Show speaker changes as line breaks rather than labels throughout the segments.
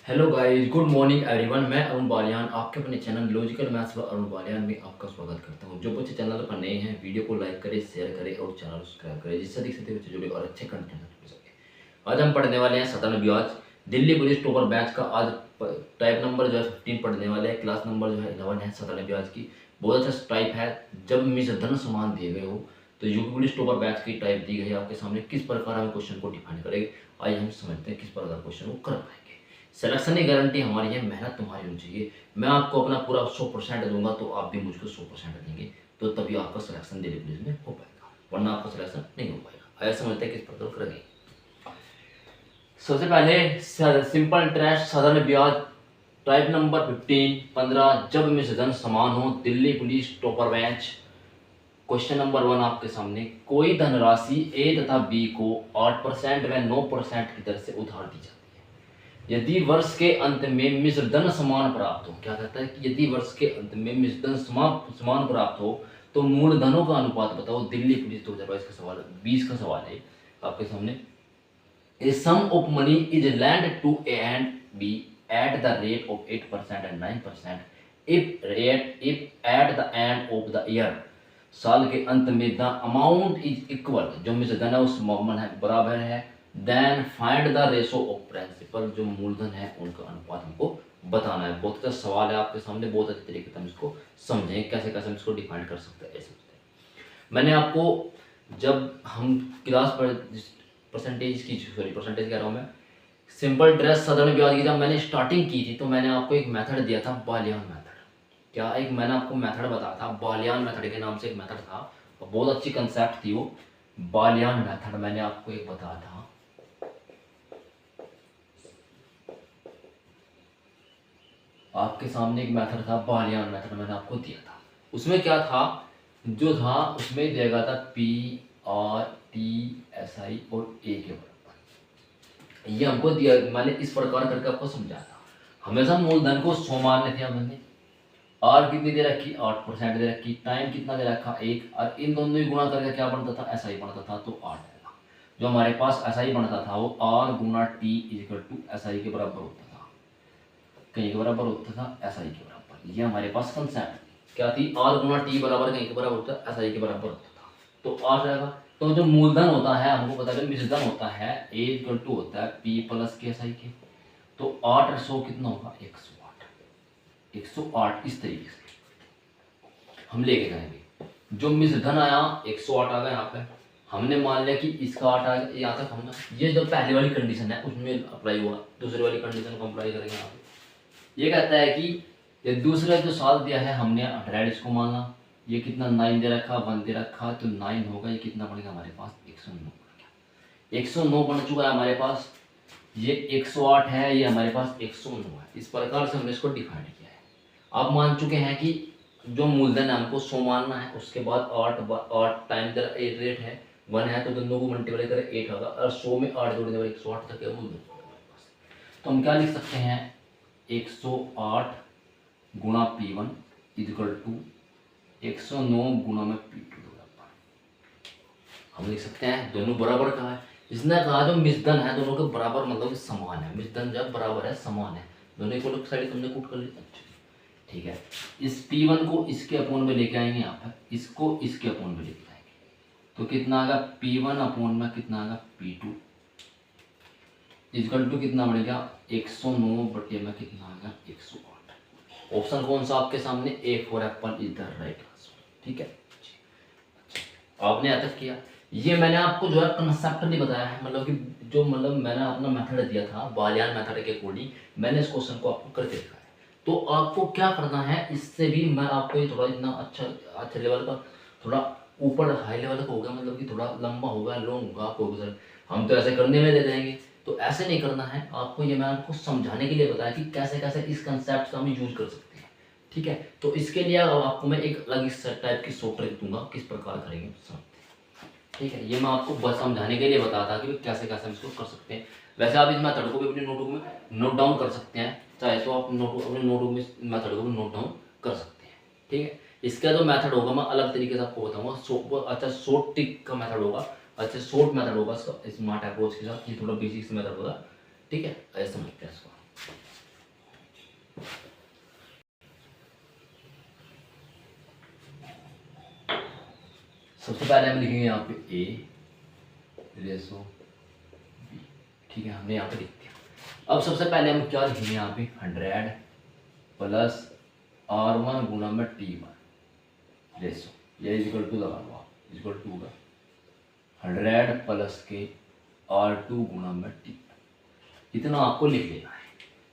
Hello guys, good morning everyone. मैं अरुण बालियान आपके अपने चैनल लॉजिकल मैथ्स व अरुण बालियान में आपका स्वागत करता हूं। जो बच्चे चैनल पर नए हैं, वीडियो को लाइक करें, शेयर करें और चैनल सब्सक्राइब करें, जिससे अधिक से अधिक बच्चे जुड़े और अच्छे कंटेंट मिल सके। आज हम पढ़ने वाले हैं सदन ब्याज दिल्ली पुलिस टॉपर बैच का। आज टाइप नंबर जो है 15 पढ़ने वाले हैं। क्लास नंबर जो है 11 है सदन ब्याज की। बहुत अच्छा टाइप है। जब मिस धन समान दिए गए हो तो यूपी पुलिस टॉपर बैच की टाइप दी गई है आपके सामने। किस प्रकार हम क्वेश्चन को डिफाइन करेंगे, आइए हम समझते हैं किस प्रकार क्वेश्चन को कर पाएंगे। सिलेक्शन की गारंटी हमारी है, मेहनत तुम्हारी होनी चाहिए। मैं आपको अपना पूरा 100% दूंगा तो आप भी मुझको 100% देंगे, तो तभी आपका सिलेक्शन दिल्ली पुलिस में हो पाएगा, वरना आपका सिलेक्शन नहीं हो पाएगा। ऐसा समझते हैं किस प्रकार करेंगे। सबसे पहले सिंपल इंटरेस्ट साधारण ब्याज टाइप नंबर 15 जब में सदन समान हो Delhi police topper batch. Question number 1 आपके सामने। कोई धनराशि ए तथा बी को 8% व 9% की दर से उधार दी जाती है। यदि वर्ष के अंत में मिश्र धन समान प्राप्त हो, क्या कहता है कि यदि वर्ष के अंत में मिश्र धन समान प्राप्त हो तो मूलधनों का अनुपात बताओ। दिल्ली पुलिस 2022 का सवाल, 20 का सवाल है आपके सामने। A sum of money is lent to A and B at the rate of 8% and 9% if at the end of the year, साल के अंत में the amount is equal, जो मिश्र धन है उस मान है बराबर है, then find the ratio of principal, जो मूलधन है उनका अनुपात हमको बताना है। बहुत अच्छा सवाल है आपके सामने, बहुत अच्छे तरीके से हम इसको समझेंगे कैसे कैसे हम इसको डिफाइन कर सकते हैं। ऐसे मैंने आपको जब हम क्लास पर परसेंटेज कह रहा हूँ मैं, सिंपल ड्रेस साधारण ब्याज की जब मैंने स्टार्टिंग की थी तो मैंने आपको एक मेथड दिया था, बालियान मेथड। क्या एक मैंने आपको मेथड बताया था, बालियान मेथड के नाम से एक मेथड था और बहुत अच्छी कंसेप्ट थी वो बालियान मेथड। मैंने आपको एक बताया था, आपके सामने एक मेथड था बालियान मेथड, मैंने आपको दिया था। उसमें क्या था, जो था उसमें दिया गया था PRTSI और A के बराबर। ये हमको दिया, मैंने इस प्रकार करके आपको समझाया था। हमेशा मूलधन को 100 मानने थे हमने। R कितनी दे रखी, 8% दे रखी। टाइम कितना दे रखा, 1। और इन दोनों ही गुणा करके क्या बनता था, SI बनता था, तो 8 आएगा। जो हमारे पास SI बनता था वो R गुना T इक्वल टू SI के बराबर होता था। कहीं के बराबर होता था, SI के बराबर। ये हमारे पास कंसेप्ट क्या थी, R गुना T बराबर कहीं के बराबर होता है, SI के बराबर होता था, तो आ जाएगा। तो जो मूलधन होता है हमको पता है, मिश्रधन होता है A इक्वल टू होता है P प्लस के SI के, तो 800 कितना होगा, 108। 108 इस तरीके से हम लेके जाएंगे। जो मिश्रधन आया 108 आ गया यहाँ पे, हमने मान लिया कि इसका 8 आ गया, यहाँ तक हमने ये जो पहली वाली कंडीशन है उसमें अप्लाई हुआ। दूसरी वाली कंडीशन को अप्लाई करेंगे यहाँ पे। ये कहता है कि ये दूसरा जो साल दिया है हमने 100 इसको माना। ये कितना 9 दे रखा, 1 दे रखा, तो 9 होगा। ये कितना बनेगा हमारे पास, 109 बन गया। 109 बन चुका है हमारे पास। ये 108 है, ये हमारे पास 109 है। इस प्रकार से हमने इसको डिफाइन किया है। आप मान चुके हैं कि जो मूलधन है हमको 100 मानना है, उसके बाद 8 टाइम रेट है 1 है, तो दोनों को मल्टीप्लाई करें 8 होगा, और 100 में 8 जोड़ने वाले 108 तक है मूलधन हमारे पास। तो हम क्या लिख सकते हैं, 108 गुणा P1 इक्वल टू 109 गुणा में P2 बराबर। हम लिख सकते हैं दोनों बराबर कहा है। इसने कहा जो मिश्रधन है दोनों के बराबर मतलब समान है। मिश्रधन जब बराबर है, समान है, दोनों को साइड तुमने कूट कर लिया। ठीक है, इस P1 को इसके अपोन में लेके आएंगे, यहाँ पर इसको इसके अपोन में लेके आएंगे, तो कितना आएगा, P1 अपोन में कितना आएगा, P2 इक्वल टू कितना बढ़ेगा, 109 बटे में कितना आएगा, 108। ऑप्शन कौन सा आपके सामने, A for Apple is the right answer. ठीक है, आपने यहाँ तक किया। ये मैंने आपको जो है कंसेप्ट नहीं बताया है, मतलब कि जो मतलब मैंने अपना मेथड दिया था बालियान मेथड के अकॉर्डिंग मैंने इस क्वेश्चन को आपको करके दिखाया है। तो आपको क्या करना है, इससे भी मैं आपको ये थोड़ा इतना अच्छा लेवल का, थोड़ा ऊपर हाई लेवल का होगा, मतलब कि थोड़ा लंबा होगा, लॉन्ग होगा। आपको सर हम तो ऐसे करने में दे देंगे, तो ऐसे नहीं करना है आपको। ये मैं आपको समझाने के लिए बताया कि कैसे कैसे इस कंसेप्ट का हम यूज कर सकते हैं। ठीक है, तो इसके लिए आपको मैं एक अलग इस टाइप की सॉफ्टवेयर दूंगा, किस प्रकार करेंगे सब। ठीक है, ये मैं आपको बस समझाने के लिए बताया था कि कैसे कैसे हम इसको कर सकते हैं। वैसे आप इस मेथड को भी अपनी नोटबुक में नोट डाउन कर सकते हैं, चाहे तो आप अपने नोटबुक में मेथड को भी नोट डाउन कर सकते हैं। ठीक है, इसका जो मेथड होगा मैं अलग तरीके से आपको बताऊंगा। अच्छा, शॉर्ट टिक का मेथड होगा, अच्छा शॉर्ट मेथड होगा इसका, स्मार्ट अप्रोच के साथ। ये थोड़ा बेसिक मेथड होगा। ठीक है, ऐसे समझते हैं इसको। सबसे पहले हम लिखेंगे यहाँ पे ए रेसो बी, ठीक है, हमने यहाँ पे लिख दिया। अब सबसे पहले हम क्या लिखेंगे यहाँ पे 100 प्लस R1 गुना में T1 रेसो, ये इक्वल टू लगा लो आप, इक्वल टू होगा 100 प्लस के R2 गुना में T1, इतना आपको लिख लेना है।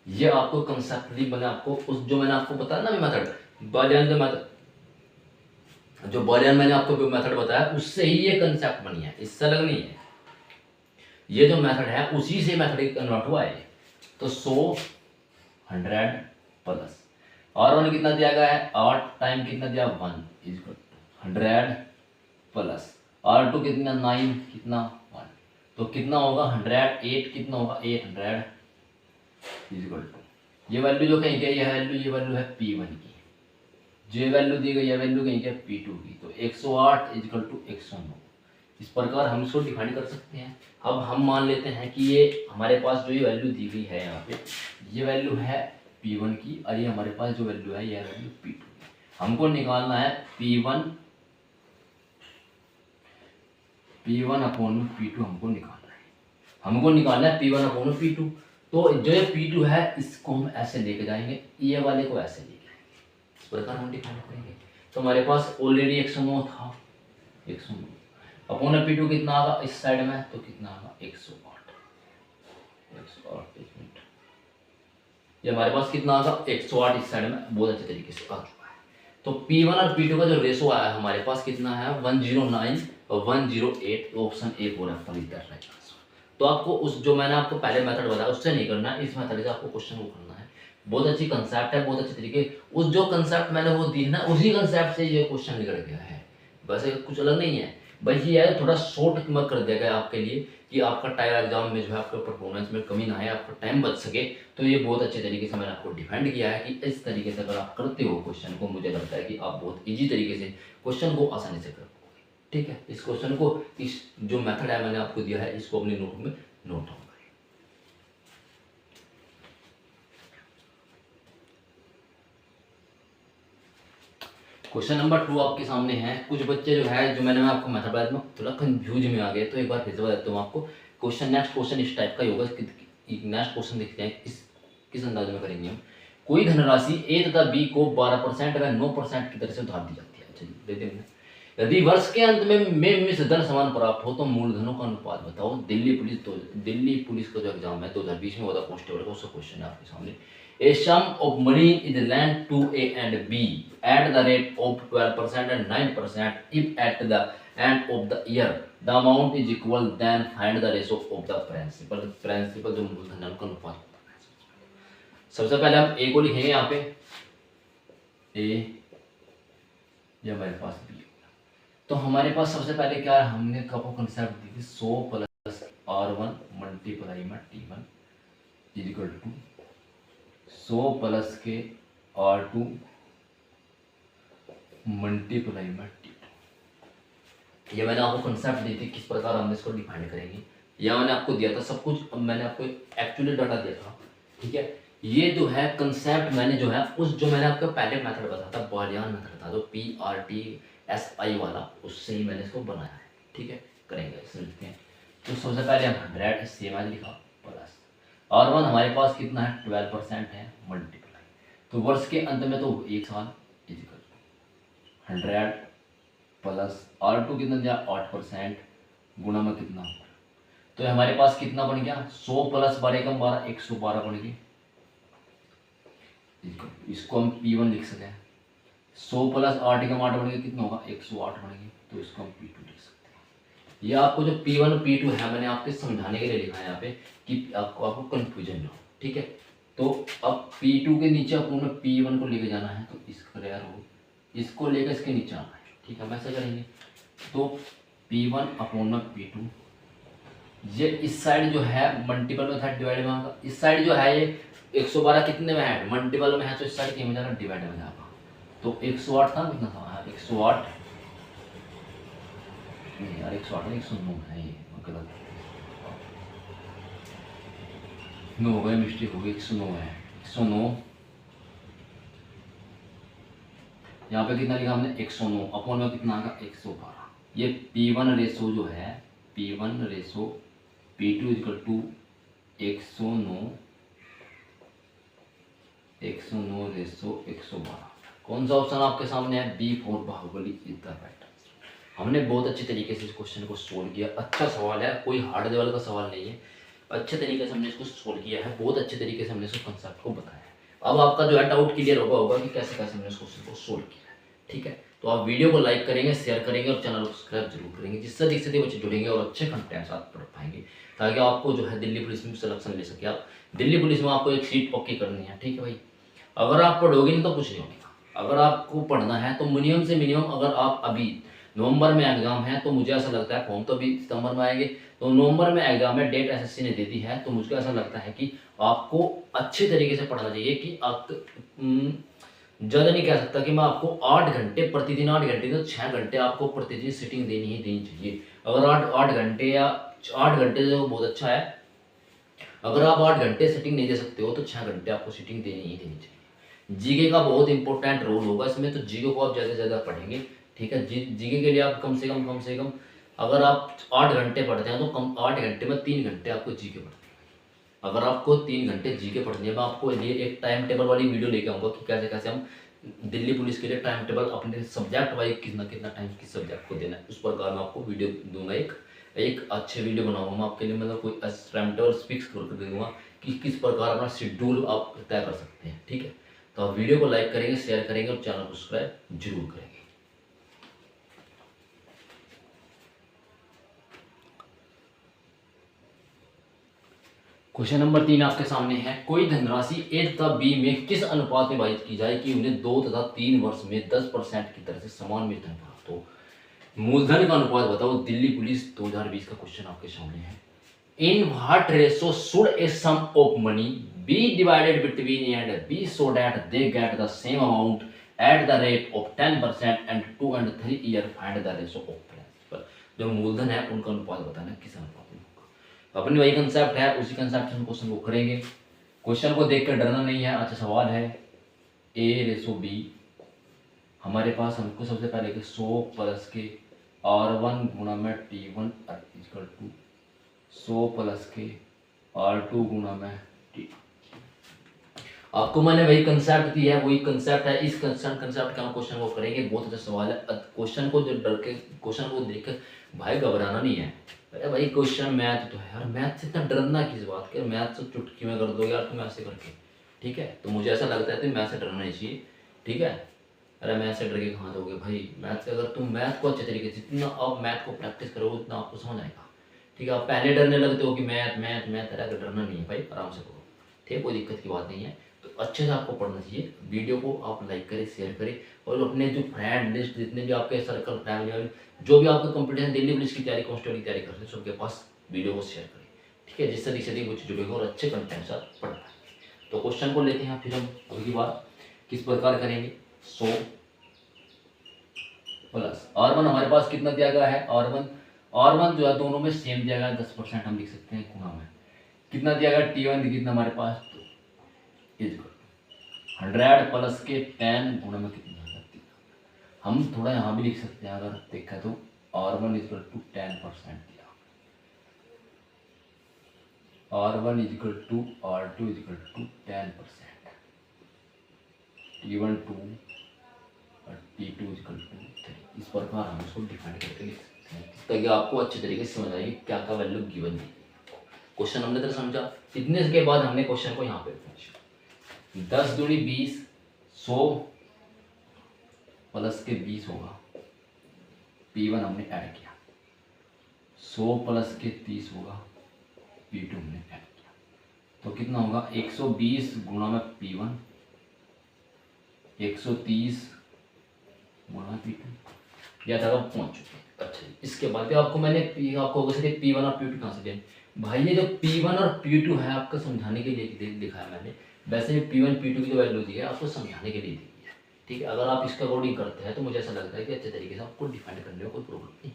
ये आपको कंसेप्टली मैंने आपको उस जो मैंने आपको बताया ना मेथड बॉलियन का मेथड, जो बॉलियन मैंने आपको मेथड बताया उससे ही ये कंसेप्ट बनी है, इससे अलग नहीं है। ये जो मेथड है उसी से मेथड कन्वर्ट हुआ है। तो 100 प्लस R1 कितना दिया गया है 8 टाइम कितना दिया 1 इक्वल 100 प्लस R2 कितना 9 कितना 1, तो कितना होगा 108 कितना होगा 800 इक्वल टू ये वैल्यू जो कहीं ये वैल्यू है P1 की, जो वैल्यू दी गई है वैल्यू कहीं क्या P2 की, तो 108 इक्वल टू 109। इस प्रकार हम इसको डिफाइन कर सकते हैं। अब हम मान लेते हैं कि ये हमारे पास जो ये वैल्यू दी गई है यहाँ पे ये वैल्यू है P1 की और ये हमारे पास जो वैल्यू है ये वैल्यू P2 की। हमको निकालना है P1 अपॉन P2 हमको निकालना है P1 अपॉन P2। तो जो ये P2 है इसको हम ऐसे लेके जाएंगे, ये वाले को ऐसे लेके आएंगे, इस प्रकार हम डिफाइन करेंगे। तो हमारे पास ऑलरेडी 109 था, 109 अपॉन P2 कितना आगा इस साइड में, तो कितना आगा 108 एक मिनट, ये हमारे पास कितना आगा 108 इस साइड में बहुत अच्छे तरीके से आ चुका है। तो P1 और P2 का जो रेशो आया हमारे पास कितना है 109 और 108, ऑप्शन ए को refer is that right answer. तो आपको उस जो मैंने आपको पहले मेथड बताया उससे नहीं करना है, इस मेथड से आपको क्वेश्चन को करना है। बहुत अच्छी कंसेप्ट है, बहुत अच्छे तरीके, उस जो कंसेप्ट मैंने वो दी है ना उसी कंसेप्ट से ये क्वेश्चन निकल गया है, वैसे कुछ अलग नहीं है। बस ये है थोड़ा शॉर्ट मत कर दिया गया आपके लिए कि आपका टाइम एग्जाम में जो है आपका परफॉर्मेंस में कमी ना आए, आपका टाइम बच सके। तो ये बहुत अच्छे तरीके से मैंने आपको डिफाइंड किया है कि इस तरीके से अगर आप करते हो क्वेश्चन को, मुझे लगता है कि आप बहुत ईजी तरीके से क्वेश्चन को आसानी से कर पाओगे। ठीक है, इस क्वेश्चन को, इस जो मेथड है मैंने आपको दिया है इसको अपनी नोट में नोट डाउन करें। क्वेश्चन नंबर 2 आपके सामने है। कुछ बच्चे जो है जो मैंने आपको मेथड बताया था थोड़ा कंफ्यूज में आ गए, तो एक बार फिर से बता देता हूँ आपको। नेक्स्ट क्वेश्चन इस टाइप का ही होगा। नेक्स्ट क्वेश्चन देखते हैं किस अंदाज में करेंगे हम। कोई धनराशि ए तथा बी को 12% व 9% की तरह से उधार दी जाती है। अच्छा जी, दे देंगे। यदि वर्ष के अंत में मिश्र धन समान प्राप्त हो तो मूलधनों का अनुपात बताओ। दिल्ली पुलिस का जो एग्जाम है 2020 में हुआ था कांस्टेबल का, उसका क्वेश्चन है आपके सामने। A sum of money is lent to A and B at the rate of 12% and 9%. If at the end of the year the amount is equal, then find the ratio of the principal. Principal जो मूलधन है उनका अनुपात होता है। सबसे पहले हम A को लिखेंगे यहाँ पे, A ये हमारे पास B। तो हमारे पास सबसे पहले क्या है, हमने कब कंसेप्ट दी थी 100 प्लस R1 मल्टीप्लाई में T1 is equal to 100 plus के R2 मल्टीप्लाई में T2। ये मैंने आपको कंसेप्ट दी थी, किस प्रकार हम इसको डिफाइन करेंगे या मैंने आपको दिया था सब कुछ। अब मैंने आपको एक्चुअली डाटा दिया था, ठीक है। ये जो है कंसेप्ट मैंने जो है उस जो मैंने आपको पहले मेथड बताया था, बॉलियन मेथड था जो PRTSI वाला, उससे ही मैंने इसको बनाया है। ठीक है, करेंगे समझते हैं। तो सबसे पहले हम 100 सेम आज लिखा प्लस R1 हमारे पास कितना है 12% है मल्टीप्लाई, तो वर्ष के अंत में तो 1 साल इक्वल 100 प्लस R2 कितना दिया 8% गुना में कितना होगा, तो हमारे पास कितना बन गया 100 प्लस 12 कम 12 112 बन गई। इसको हम P1 लिख सकें। 100 प्लस 8 कम 8 बन गया कितना होगा 108 बन गई, तो इसको हम P2 लिख सकते हैं। ये आपको जो P1 और P2 है मैंने आपके समझाने के लिए लिखा है यहाँ पे कि आपको कंफ्यूजन ना हो। ठीक है, तो अब P2 के नीचे आपको P1 को लेके जाना है, तो इसका क्लियर हो, इसको लेकर इसके नीचे आना है। ठीक है, हम ऐसा करेंगे। तो P1 अपॉन P2, ये इस साइड जो है मल्टीपल में था डिवाइड में होगा, इस साइड जो है ये 112 कितने में है मल्टीपल में है, तो इस साइड क्या हो जाएगा डिवाइड में जाएगा। तो 108 था कितना था 108 नहीं यार 108 नहीं 109 है, ये गलत 9 हो गया, मिस्टेक हो गई 109 है 109। यहाँ पे कितना लिखा हमने 109 अपॉन में कितना आएगा 112, ये P1 रेशो जो है, P1 ratio P2 equal to 109 ratio 112। कौन सा ऑप्शन आपके सामने है? B4 Baahubali is the right answer. हमने बहुत अच्छे तरीके से इस क्वेश्चन को सोल्व किया। अच्छा सवाल है, कोई हार्ड लेवल का सवाल नहीं है। अच्छे तरीके से हमने इसको सोल्व किया है, बहुत अच्छे तरीके से हमने इसको कंसेप्ट को बताया है। अब आपका जो है डाउट क्लियर होगा कि कैसे कैसे हमने इस क्वेश्चन को सोल्व किया है। ठीक है, तो आप वीडियो को लाइक करेंगे, शेयर करेंगे और चैनल को सब्सक्राइब जरूर करेंगे, जिससे अधिक से अधिक बच्चे जुड़ेंगे और अच्छे कंटेंट्स आप पढ़ पाएंगे, ताकि आपको जो है दिल्ली पुलिस में सिलेक्शन ले सके। आप दिल्ली पुलिस में आपको एक सीट पक्की करनी है। ठीक है भाई, अगर आप पढ़ोगे नहीं तो कुछ नहीं होगा। अगर आपको पढ़ना है तो मिनिमम से मिनिमम, अगर आप अभी नवंबर में एग्जाम है तो मुझे ऐसा लगता है, फॉर्म तो अभी सितंबर में आएंगे, तो नवंबर में एग्जाम है, डेट एसएससी ने दे दी है, तो मुझको ऐसा लगता है कि आपको अच्छे तरीके से पढ़ना चाहिए। कि आप ज़्यादा नहीं कह सकता कि मैं आपको 8 घंटे प्रतिदिन, 8 घंटे तो 6 घंटे आपको प्रतिदिन सिटिंग देनी ही देनी चाहिए। अगर 8 घंटे या 8 घंटे तो बहुत अच्छा है। अगर आप 8 घंटे सिटिंग नहीं दे सकते हो तो 6 घंटे आपको सिटिंग देनी ही देनी चाहिए। जीके का बहुत इंपॉर्टेंट रोल होगा इसमें, तो जीके को आप ज़्यादा से ज़्यादा पढ़ेंगे। ठीक है, जीके के लिए आप कम से कम अगर आप 8 घंटे पढ़ते हैं तो कम 8 घंटे में 3 घंटे आपको जीके पढ़ते हैं। अगर आपको 3 घंटे जीके पढ़नी है, मैं आपको लिए एक टाइम टेबल वाली वीडियो लेके आऊँगा कि कैसे कैसे हम दिल्ली पुलिस के लिए टाइम टेबल अपने सब्जेक्ट वाइज कितना कितना टाइम किस सब्जेक्ट को देना है, उस प्रकार मैं आपको वीडियो दूंगा। एक अच्छे वीडियो बनाऊंगा मैं आपके लिए, मतलब कोई टाइम टेबल फिक्स कर दूंगा कि किस प्रकार अपना शेड्यूल आप तय कर सकते हैं। ठीक है, तो आप वीडियो को लाइक करेंगे, शेयर करेंगे और चैनल को सब्सक्राइब जरूर करेंगे। क्वेश्चन नंबर 3 आपके सामने है। कोई धनराशि A तथा B में किस अनुपात में विभाजित की जाए कि उन्हें 2 तथा 3 वर्ष में 10% की तरह से समान वेतन प्राप्त हो। मूलधन का अनुपात बताओ। दिल्ली पुलिस 2020 का क्वेश्चन आपके सामने है। In what ratio should a sum of money be divided between A and B so that they get the same amount at the rate of 10% and 2 and 3 year. Find the ratio of principal. जो मूलधन है उनका अनुपात बताना किस अनुपात में होगा। अपनी वही कंसेप्ट है, उसी कंसेप्ट से हम क्वेश्चन को करेंगे। क्वेश्चन को देखकर डरना नहीं है। अच्छा सवाल है A रेशो B। हमारे पास हमको सबसे पहले 100 प्लस के R1 गुणा में T1 इक्वल टू 100 प्लस के R2 गुणा में T। आपको मैंने वही कंसेप्ट दी है, वही कंसेप्ट है। इस कंसेप्ट का हम क्वेश्चन को करेंगे। बहुत अच्छा सवाल है। क्वेश्चन को जो डर के क्वेश्चन को देखकर भाई घबराना नहीं है। अरे भाई क्वेश्चन मैथ तो है यार, मैथ से इतना डरना किस बात के? मैथ तो चुटकी में कर दो यार तुम ऐसे करके। ठीक है, तो मुझे ऐसा लगता है कि मैथ से डरना नहीं चाहिए। ठीक है, अरे मैथ से डर के कहाँ दोगे भाई? मैथ से अगर तुम मैथ को अच्छे तरीके से, जितना आप मैथ को प्रैक्टिस करोगे उतना आपको समझ आएगा। ठीक है, आप पहले डरने लगते हो कि मैथ मैथ मैथ, अरे डरना नहीं है भाई, आराम से करो। ठीक है, कोई दिक्कत की बात नहीं है। तो अच्छे से आपको पढ़ना चाहिए। वीडियो को आप लाइक करें, शेयर करें और अपने जो फ्रेंड लिस्ट, जितने भी आपके सर्कल फैमिली, जो भी आपका कंपटीशन दिल्ली पुलिस की तैयारी, कांस्टेबल की तैयारी कर रहे हैं, सबके पास वीडियो को शेयर करें। ठीक है, जिससे अधिक से अधिक बच्चे जुड़ेंगे और अच्छे कंटेंट साथ पढ़ पाएंगे। तो क्वेश्चन को लेते हैं फिर हम अगली बार किस प्रकार करेंगे। 100 प्लस R1 हमारे पास कितना दिया गया है? R1 जो है दोनों में सेम दिया गया है, 10% हम लिख सकते हैं गुणा में कितना दिया गया T1 कितना हमारे पास 100 प्लस के 10 गुणा में कितना आ जाती है। हम थोड़ा यहाँ भी लिख सकते हैं, अगर देखा तो R1 इक्वल टू 10% दिया, R1 equal to R2 equal to 10%, T1 2 और T2 इक्वल टू 3। इस प्रकार हम इसको डिफाइन करके लिख सकते हैं ताकि आपको अच्छे तरीके से समझ आएगी क्या क्या वैल्यू गिवन दी। क्वेश्चन हमने तो समझा। इतने के बाद हमने क्वेश्चन को यहाँ पे 10 दूनी 20, 100 प्लस के 20 होगा। P1 हमने ऐड किया, 100 प्लस के 30 होगा, P2 हमने ऐड किया, तो कितना होगा 120 गुणा में P1, 130 गुणा P2। या तक पहुँच चुके। अच्छा, इसके बाद आपको मैंने आपको P1 और P2 कहाँ से दें भाई? ये जो P1 और P2 है आपको समझाने के लिए दिखाया मैंने। वैसे P1 P2 की जो वैल्यू दी है आपको समझाने के लिए दी है। ठीक है, अगर आप इसका अकॉर्डिंग करते हैं तो मुझे ऐसा लगता है कि अच्छे तरीके से आपको डिफाइन करने में कोई प्रॉब्लम नहीं।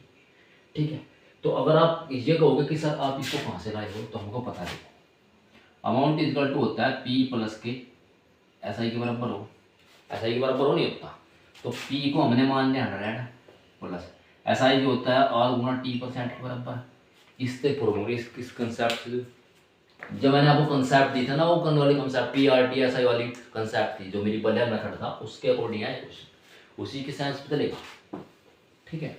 ठीक है, तो अगर आप ये कहोगे कि सर आप इसको कहाँ से लाए हो, तो हमको पता है अमाउंट इक्वल टू होता है P प्लस के SI के बराबर हो। SI के बराबर हो नहीं होता, तो P को हमने मान लिया 100 प्लस ऐसा ही होता है R गुना T परसेंट के बराबर। इससे प्रूव होंगे इस कंसेप्ट से जब मैंने आपको कंसेप्ट दी था ना, वो कौन वाली कंसेप्ट PRTSI वाली कंसेप्ट थी जो मेरी बलियर मेथड था, उसके अकॉर्डिंग है क्वेश्चन, उसी के साइंस पे चलेगा। ठीक है,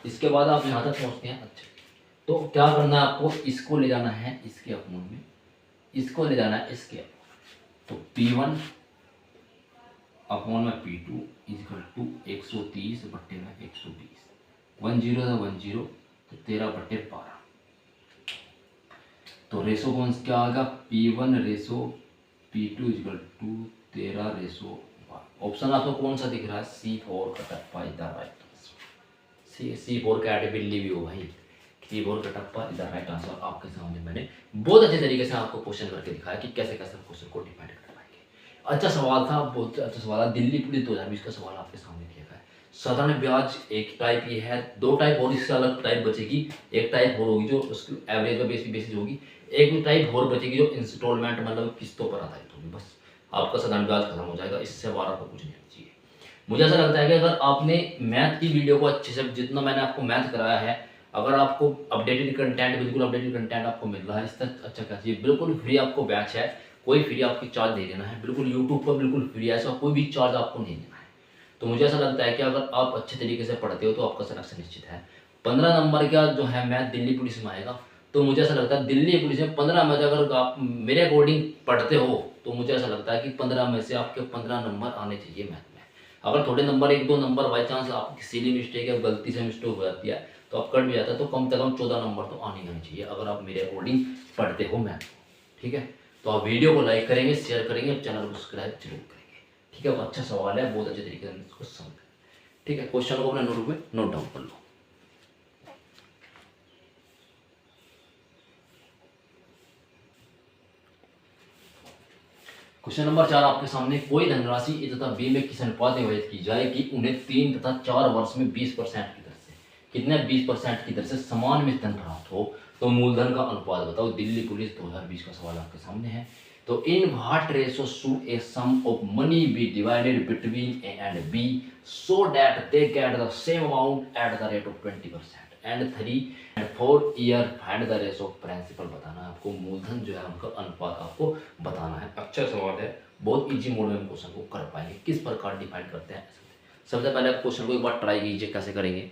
इसके बाद आप यहाँ तक पहुँचते हैं। अच्छा, तो क्या करना है आपको, इसको ले जाना है इसके अपॉन में, इसको ले जाना है इसके अपॉन। तो P1 अपॉन में P2 इक्वल टू 130 बट्टे में 120, 10 से 10 तो 13/12। तो रेशो कौन क्या आएगा, P1 ratio P2 equal to 13/12। Option आपको कौन सा दिख रहा है, C4 कटप्पा इधर राइट आंसर। C4 कैट बिल्ली भी हो भाई, C4 कटप्पा इधर राइट आंसर। आपके सामने मैंने बहुत अच्छे तरीके से आपको क्वेश्चन करके दिखाया कि कैसे कैसे क्वेश्चन को डिफाइन कर पाएंगे। अच्छा सवाल था, बहुत अच्छा सवाल है। दिल्ली पुलिस 2020 का सवाल आपके सामने किया गया है। साधारण ब्याज एक टाइप ये है, दो टाइप और इससे अलग टाइप बचेगी। एक टाइप और होगी जो उसकी एवरेज पर बेसिस होगी, एक टाइप और बचेगी जो इंस्टॉलमेंट मतलब किस्तों पर आधारित होगी। बस आपका साधारण ब्याज खत्म हो जाएगा, इससे बाहर आपको कुछ नहीं होना चाहिए। मुझे ऐसा लगता है कि अगर आपने मैथ की वीडियो को अच्छे से, जितना मैंने आपको मैथ कराया है, अगर आपको अपडेटेड कंटेंट, बिल्कुल अपडेटेड कंटेंट आपको मिल रहा है, इससे अच्छा क्या चाहिए। बिल्कुल फ्री आपको बैच है, कोई फ्री आपकी चार्ज नहीं देना है, बिल्कुल यूट्यूब पर बिल्कुल फ्री है, ऐसा कोई भी चार्ज आपको नहीं देना है। तो मुझे ऐसा लगता है कि अगर आप अच्छे तरीके से पढ़ते हो तो आपका सिलेक्शन निश्चित है। 15 नंबर का जो है मैथ दिल्ली पुलिस में आएगा। तो मुझे ऐसा लगता है दिल्ली पुलिस में 15 में से अगर आप मेरे अकॉर्डिंग पढ़ते हो तो मुझे ऐसा लगता है कि 15 में से आपके 15 नंबर आने चाहिए मैथ में। अगर थोड़े नंबर, 1-2 नंबर बाई चांस आपकी सिली मिस्टेक या गलती से मिस्टेक हो जाती है तो आप कट भी जाता है, तो कम से कम 14 नंबर तो आने ही आने चाहिए अगर आप मेरे अकॉर्डिंग पढ़ते हो मैथ। ठीक है, तो आप वीडियो को लाइक करेंगे, शेयर करेंगे और चैनल को सब्सक्राइब जरूर करेंगे। ठीक है, अच्छा सवाल है, बहुत अच्छे तरीके से इसको समझ। ठीक है, क्वेश्चन को अपने नोटबुक में नोट डाउन कर लो। क्वेश्चन नंबर 4 आपके सामने, कोई धनराशि ए तथा बी में किस अनुपात में विभाजित की जाए कि उन्हें 3 तथा 4 वर्ष में 20% की दर से, कितने 20% की दर से समान में धन प्राप्त हो, तो मूलधन का अनुपात बताओ। दिल्ली पुलिस 2020 का सवाल आपके सामने है। तो in what ratio should a sum of money be divided between A and B so that they get the same amount at the rate of 20% and 3 and 4 year, find the ratio of principal बताना है आपको। मूलधन जो है उनका अनुपात आपको बताना है। अच्छा सवाल है, बहुत इजी मोड में हम क्वेश्चन को कर पाएंगे। किस प्रकार डिफाइन करते हैं, सबसे पहले आप क्वेश्चन को एक बार ट्राई कीजिए कैसे करेंगे।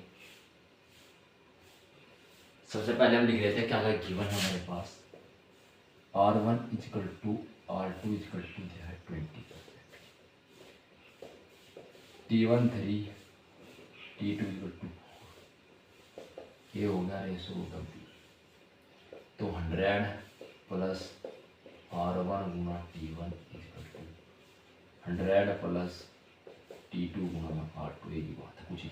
सबसे पहले हम लिख लेते हैं क्या क्या गिवन है हमारे पास। R1 equal to R2 equal to है 20%, T1 3, T2 इक्वल टू, ये हो गया रेशो होगा B। तो 100 प्लस R1 गुना T1 equal to 100 plus T2 गुना R2, ये बात है, कुछ ही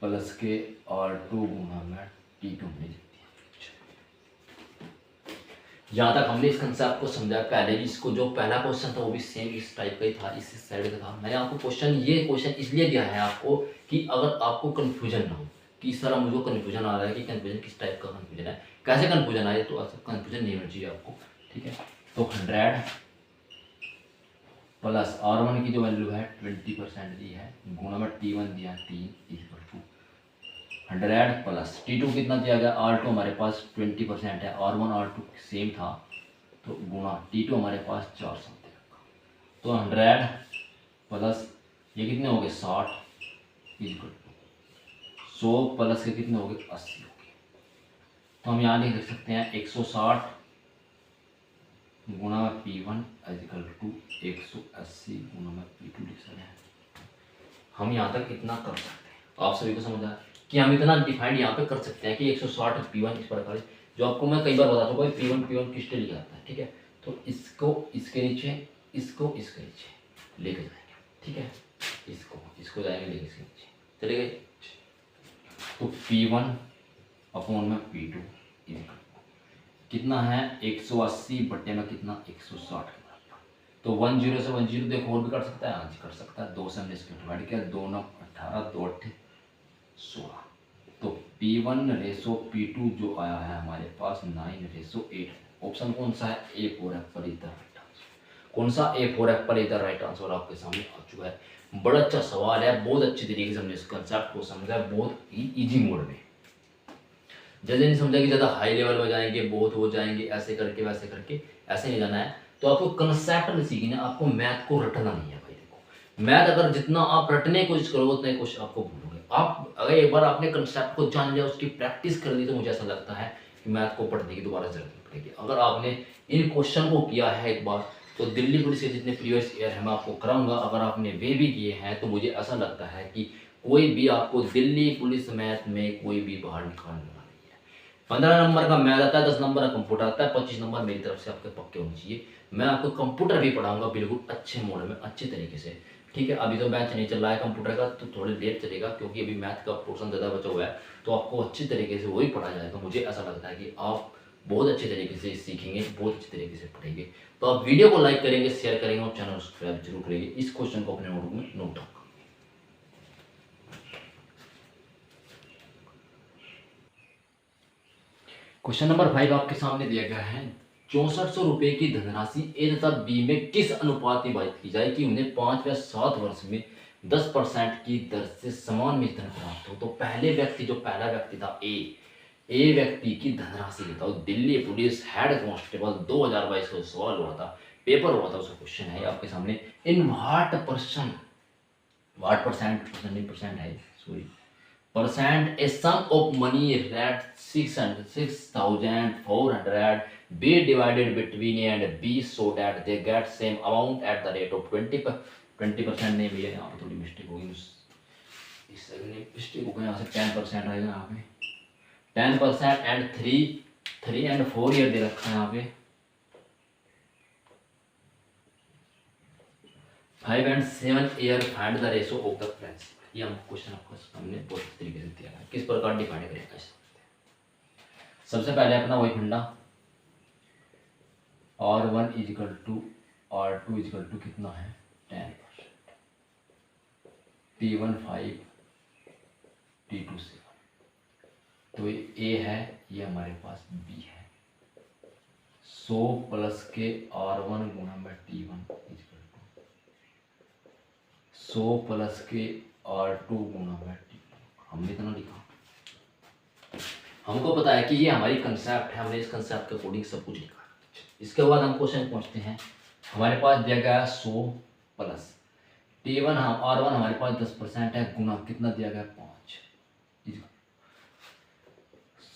प्लस के R2 गुना में T2 में। यहाँ तक हमने इस कंसेप्ट को समझा। पहले भी इसको, जो पहला क्वेश्चन था वो भी सेम इस टाइप का ही था, इस साइड का था। मैंने आपको ये क्वेश्चन इसलिए दिया है आपको कि अगर आपको कन्फ्यूजन ना हो कि इस तरह मुझे कन्फ्यूजन आ रहा है कि कन्फ्यूजन किस टाइप का कन्फ्यूजन है, कैसे कन्फ्यूजन आए, तो ऐसा कन्फ्यूजन नहीं होना चाहिए आपको। ठीक है, तो 100 प्लस R1 की जो वैल्यू है 20% दी है, गुणा में T1 दिया 3 इक्वल टू 100 प्लस T2 कितना दिया गया, R2 हमारे पास 20% है, R1 R2 सेम था, तो गुणा T2 हमारे पास 400 दे रखा। तो 100 प्लस ये कितने हो गए 60 इक्वल टू 100 प्लस के कितने हो गए 80 हो गए। तो हम यहाँ लिख सकते हैं 160 गुणा में P1 इक्वल टू 180 गुणा में P2 लिख सकते हैं। हम यहाँ तक इतना कर सकते हैं। आप सभी को समझ आया कि हम इतना डिफाइंड यहाँ पे कर सकते हैं कि 160 P1 इस प्रकार, जो आपको मैं कई बार बता चुका हूँ P1 किस लिए लिखा जाता है। ठीक है, तो इसको इसके नीचे, इसको इसके नीचे लेके जाएंगे। ठीक है, इसको जाएंगे लेके इसके नीचे चले गए। तो P1 अपॉन में P2 कितना है 180 बट्टे में कितना 160 के बराबर। तो 10 से 10 देखो और भी कर सकता है, हाँ जी कर सकता है। 2 से हमने इसको डिवाइड किया, 2 9 18, 2 8 16। तो P1 रेशो P2 जो आया है हमारे पास 9:8। ऑप्शन कौन सा है, A4 है, कौन सा ए फॉर एप्पल इधर राइट आंसर आपके सामने आ चुका है। बड़ा अच्छा सवाल है, बहुत अच्छी तरीके से हमने इस कंसेप्ट को समझा है, बहुत ही ईजी मोड में। जैसे नहीं समझा कि ज़्यादा हाई लेवल में जाएंगे, बहुत हो जाएंगे, ऐसे करके वैसे करके, ऐसे नहीं जाना है। तो आपको कंसेप्ट नहीं सीखना, आपको मैथ को रटना नहीं है भाई। देखो मैथ अगर जितना आप रटने की कोशिश करोगे उतना ही कुछ आपको भूलोगे। आप अगर एक बार आपने कंसेप्ट को जान लिया, उसकी प्रैक्टिस कर ली, तो मुझे ऐसा लगता है कि मैथ को पढ़ने की दोबारा जरूरत नहीं पड़ेगी। अगर आपने इन क्वेश्चन को किया है एक बार, तो दिल्ली पुलिस के जितने प्रीवियस ईयर है मैं आपको कराऊंगा, अगर आपने वे भी किए हैं तो मुझे ऐसा लगता है कि कोई भी आपको दिल्ली पुलिस मैथ में कोई भी बाहर निकालने वाला नहीं है। 15 नंबर का मैथ आता है, 10 नंबर का कंप्यूटर आता है, 25 नंबर मेरी तरफ से आपके पक्के होने चाहिए। मैं आपको कंप्यूटर भी पढ़ाऊंगा बिल्कुल अच्छे मोड में, अच्छे तरीके से, ठीक है। अभी तो बैच नहीं चल रहा है कंप्यूटर का, तो थोड़ी देर चलेगा क्योंकि अभी मैथ का पोर्शन ज़्यादा बचा हुआ है, तो आपको अच्छी तरीके से वही पढ़ा जाएगा। मुझे ऐसा लगता है कि आप बहुत अच्छे तरीके से सीखेंगे, बहुत अच्छे तरीके से पढ़ेंगे। तो आप वीडियो को लाइक करेंगे, शेयर करेंगे और चैनल सब्सक्राइब जरूर करेंगे। इस क्वेश्चन को अपने नोटबुक में नोट डाउन करेंगे। क्वेश्चन नंबर 5 आपके सामने दिया गया है। 6400 रुपए की धनराशि ए तथा बी में किस अनुपात में विभाजित की जाए कि उन्हें 5 या 7 वर्ष में 10% की दर से समान वेतन प्राप्त हो। तो पहला व्यक्ति था ए व्यक्ति की धनराशि बताओ। दिल्ली पुलिस हेड कांस्टेबल 2022 का सवाल हुआ था, पेपर हुआ था, उसका क्वेश्चन है आपके सामने। इन वाट परसेंट है, sorry, percent a sum of money at 6,400 be divided between A and B so that they get same amount at the rate of 20%। नहीं भैया, यहाँ पे थोड़ी मिस्टेक होगी, इस मिस्टेक हो गई, यहाँ से 10% आएगा यहाँ पे। 10% एंड 3 and 4 ईयर दे रखा है यहाँ पे। 5 and 7 year find the ratio of the friends. ये हम क्वेश्चन आपको सामने बहुत तरीके से दिया है, किस प्रकार डिफाइन करेंगे। सबसे पहले अपना वही फंडा, R1 is equal to R2 is equal to कितना है 10%, T1 5, T2 7। तो ये A है, ये हमारे पास B है। 100 प्लस के R1 गुना में T1 इजिकल टू 100 प्लस के R2 गुना में T2। हमने इतना लिखा, हमको पता है कि ये हमारी कंसेप्ट है, हमने इस कंसेप्ट के अकॉर्डिंग सब कुछ लिखा। इसके बाद हम क्वेश्चन पहुंचते हैं। हमारे पास दिया गया 100 प्लस T1 R1 हमारे पास 10% है, गुना कितना दिया गया 5।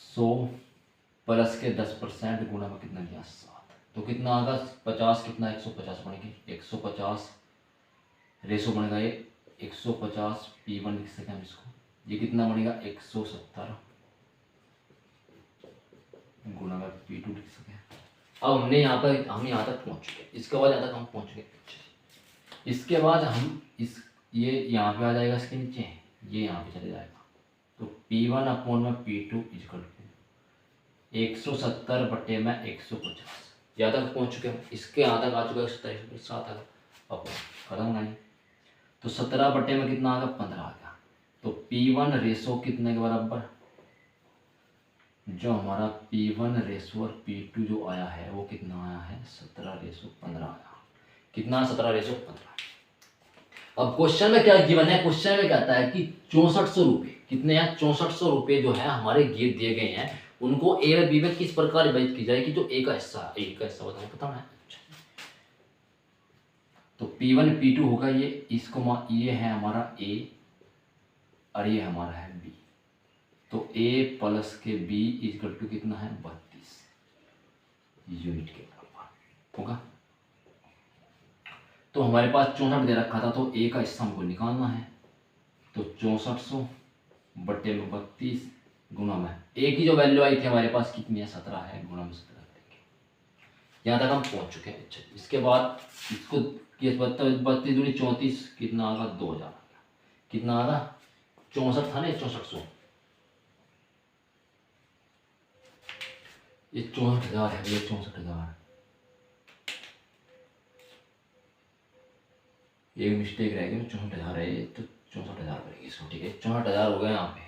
100 प्लस के 10% गुना में कितना दिया 7, तो कितना आगा 50, कितना 150 बनेगी, 150 रेशो बनेगा ये 150 P1 लिख सकें हम इसको। ये कितना बनेगा 170 गुना में P2 लिख सकें। अब हम यहाँ तक पहुँच चुके। इसके बाद यहाँ तक हम पहुँच गए। इसके बाद हम ये यहाँ पे आ जाएगा, इसके नीचे ये यहाँ पे चले जाएगा। तो P1 अपॉन में P2 इजकल टू 170 बटे में 150। यहाँ तक पहुँच चुके हम। इसके यहाँ तक आ चुका है 27 आ गया, अब खत्म होगा नहीं। तो 17 बटे में कितना आ गया 15 आ गया। तो P1 रेशो कितने के बराबर, जो हमारा P1 रेशो और P2 जो आया है वो कितना आया है 17:15 आया। कितना 17:15। अब क्वेश्चन में क्या गिवन है, क्वेश्चन में कहता है कि 6400 रुपये कितने हैं, 6400 रुपये जो है हमारे गिर दिए गए हैं, उनको ए और बी में किस प्रकार विभाजित की जाएगी। जो ए का हिस्सा बताओ, पता है। तो P1 P2 होगा ये, इसको ये है हमारा A और ये हमारा है B। तो A प्लस के B इजकल टू कितना है 32 यूनिट के बराबर होगा। तो हमारे पास 64 दे रखा था, तो A का हिस्सा हमको निकालना है। तो 6400 बटे में 32 गुना में A की जो वैल्यू आई थी हमारे पास कितनी है 17 है, गुना में 17 करेंगे। यहाँ तक हम पहुँच चुके हैं। अच्छा, इसके बाद इसको 32 दूनी 34, कितना आगा 2000 आ गया। कितना आगा 64 था ना 6400, ये 64,000 है, ये 64,000। ये मिस्टेक रहेगी, 64,000 है ये, तो 64,000 करेंगे इसको, ठीक है। 64,000 हो गया यहाँ पे,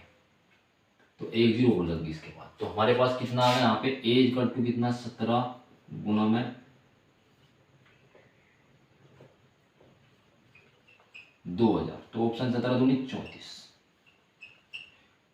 तो 1 0 और लग गई इसके बाद। तो हमारे पास कितना आ गया यहाँ पे A इक्वल टू कितना 17 गुना में 2000, तो ऑप्शन 17 दूनी 34।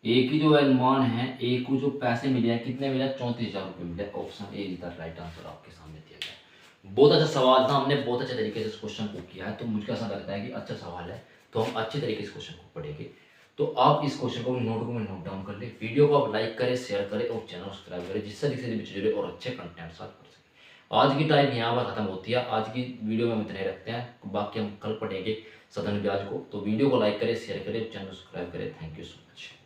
ए की जो अनुमान है, ए को जो पैसे मिले हैं कितने मिले, 34,000 रुपये मिले। Option A is the right answer आपके सामने दिया गया है। बहुत अच्छा सवाल था, हमने बहुत अच्छे तरीके से इस क्वेश्चन को किया है, तो मुझे ऐसा लगता है कि अच्छा सवाल है, तो हम अच्छे तरीके से इस क्वेश्चन को पढ़ेंगे। तो आप इस क्वेश्चन को नोटबुक में नोट डाउन कर ले, वीडियो को आप लाइक करें, शेयर करें और चैनल सब्सक्राइब करें, जिससे जिससे बच्चे जुड़े और अच्छे कंटेंट साथ कर सकें। आज की टाइम यहाँ पर खत्म होती है, आज की वीडियो में हम इतने रखते हैं, बाकी हम कल पढ़ेंगे सदन ब्याज को। तो वीडियो को लाइक करें, शेयर करें, चैनल सब्सक्राइब करें। Thank you so much.